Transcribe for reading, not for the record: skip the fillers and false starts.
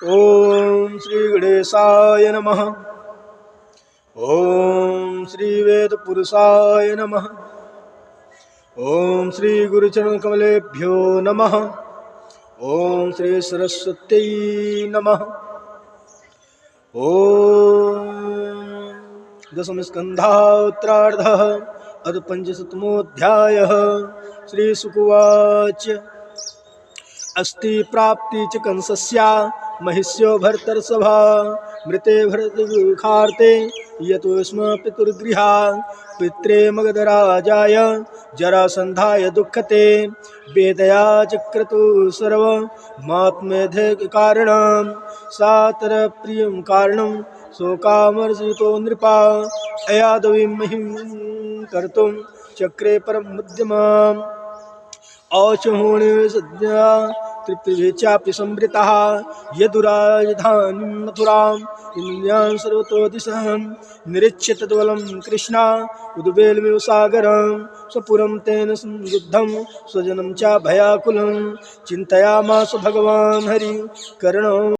ओम श्री गणेशाय नमः। ओम श्री वेदपुरुषाय नमः। ओम श्री गुरुचरणकमलेभ्यो नमः। ओम श्री सरस्वत्यै नमः। ओम दशमस्कन्धात्रार्धः अथ पंचशतमोऽध्यायः। श्रीशुकुवाच अस्ति प्राप्ति च कंसस्य महिष्यो भर्तर्षभा मृते भरतगुखार्ते यतो स्म पितुर्गृहात् पित्रे मगधराजाय जरासन्धाय दुःखते वेदया चक्रतु सर्वमात्मेधिकारणं सातरप्रियं कारणं शोकामर्जितो नृपा अयादवीं महिं कर्तुं चक्रे परं मुद्यमाम् औचहोणे सद्या तृप्तिभिः चापि संवृतः यदुराजधानीं मथुराम् इन्द्रियान् सर्वतो दिशः निरीक्ष्य तद्बलं कृष्णा उद्वेलमिव सागरं स्वपुरं तेन संयुद्धं स्वजनं च भयाकुलं चिन्तयामास भगवान् हरि कर्णौ